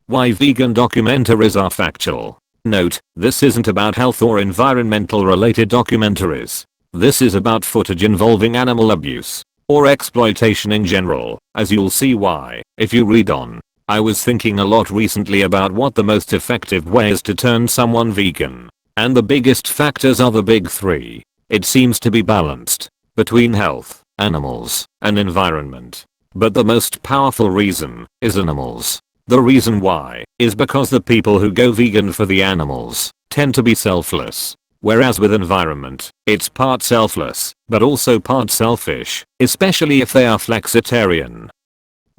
Why vegan documentaries are factual. Note, this isn't about health or environmental related documentaries. This is about footage involving animal abuse or exploitation in general, as you'll see why if you read on. I was thinking a lot recently about what the most effective way is to turn someone vegan. And the biggest factors are the big three. It seems to be balanced between health, animals, and environment. But the most powerful reason is animals. The reason why is because the people who go vegan for the animals tend to be selfless. Whereas with environment, it's part selfless, but also part selfish, especially if they are flexitarian.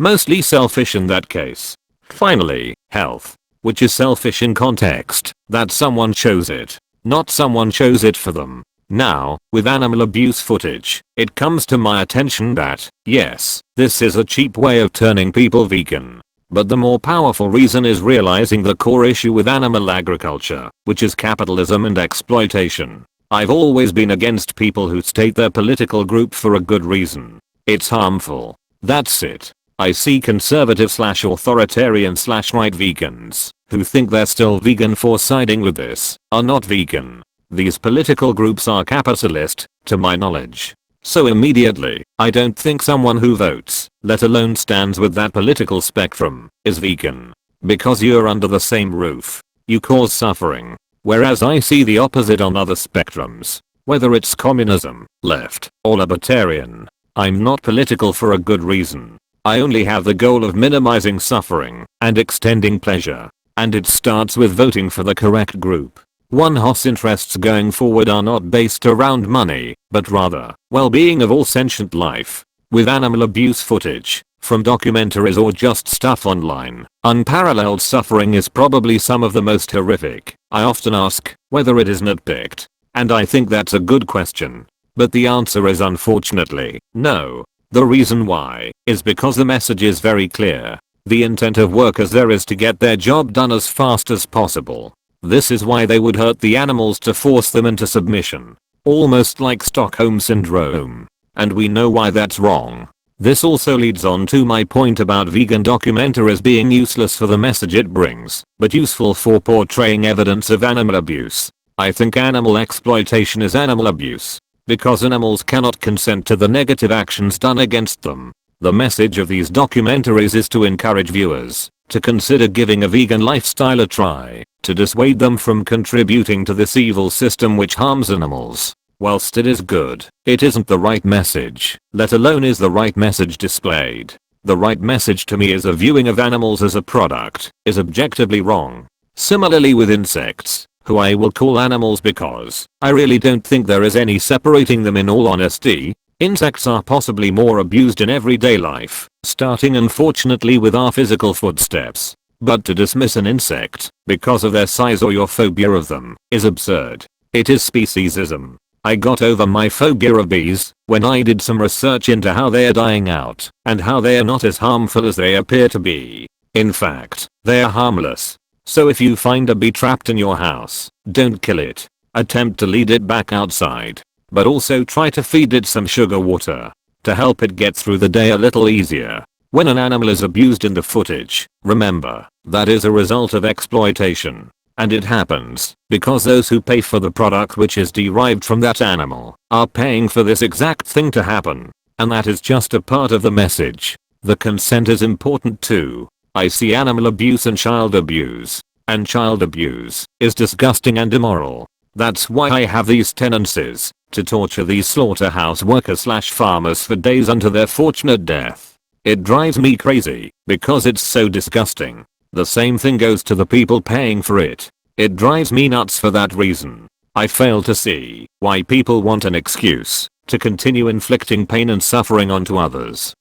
Mostly selfish in that case. Finally, health, which is selfish in context that someone chose it, not someone chose it for them. Now, with animal abuse footage, it comes to my attention that, yes, this is a cheap way of turning people vegan. But the more powerful reason is realizing the core issue with animal agriculture, which is capitalism and exploitation. I've always been against people who state their political group for a good reason. It's harmful. That's it. I see conservative/authoritarian/right vegans who think they're still vegan for siding with this are not vegan. These political groups are capitalist, to my knowledge. So immediately, I don't think someone who votes, let alone stands with that political spectrum, is vegan. Because you're under the same roof, you cause suffering. Whereas I see the opposite on other spectrums. Whether it's communism, left, or libertarian. I'm not political for a good reason. I only have the goal of minimizing suffering and extending pleasure. And it starts with voting for the correct group. One's interests going forward are not based around money, but rather, well-being of all sentient life. With animal abuse footage, from documentaries or just stuff online, unparalleled suffering is probably some of the most horrific. I often ask whether it is nitpicked. And I think that's a good question. But the answer is unfortunately, no. The reason why is because the message is very clear. The intent of workers there is to get their job done as fast as possible. This is why they would hurt the animals to force them into submission. Almost like Stockholm Syndrome. And we know why that's wrong. This also leads on to my point about vegan documentaries being useless for the message it brings, but useful for portraying evidence of animal abuse. I think animal exploitation is animal abuse. Because animals cannot consent to the negative actions done against them. The message of these documentaries is to encourage viewers to consider giving a vegan lifestyle a try, to dissuade them from contributing to this evil system which harms animals. Whilst it is good, it isn't the right message, let alone is the right message displayed. The right message to me is a viewing of animals as a product is objectively wrong. Similarly with insects, who I will call animals because I really don't think there is any separating them in all honesty. Insects are possibly more abused in everyday life, starting unfortunately with our physical footsteps. But to dismiss an insect because of their size or your phobia of them is absurd. It is speciesism. I got over my phobia of bees when I did some research into how they are dying out and how they are not as harmful as they appear to be. In fact, they are harmless. So if you find a bee trapped in your house, don't kill it. Attempt to lead it back outside. But also try to feed it some sugar water to help it get through the day a little easier. When an animal is abused in the footage, remember, that is a result of exploitation. And it happens because those who pay for the product which is derived from that animal are paying for this exact thing to happen. And that is just a part of the message. The consent is important too. I see animal abuse and child abuse. And child abuse is disgusting and immoral. That's why I have these tendencies to torture these slaughterhouse workers/farmers for days unto their fortunate death. It drives me crazy because it's so disgusting. The same thing goes to the people paying for it. It drives me nuts for that reason. I fail to see why people want an excuse to continue inflicting pain and suffering onto others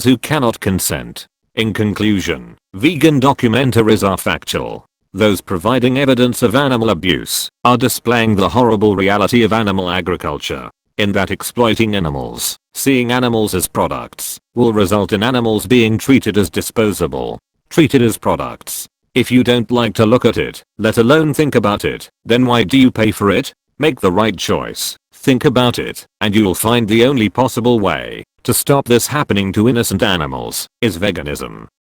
who cannot consent. In conclusion, vegan documentaries are factual. Those providing evidence of animal abuse are displaying the horrible reality of animal agriculture. In that exploiting animals, seeing animals as products, will result in animals being treated as disposable, treated as products. If you don't like to look at it, let alone think about it, then why do you pay for it? Make the right choice, think about it, and you'll find the only possible way to stop this happening to innocent animals is veganism.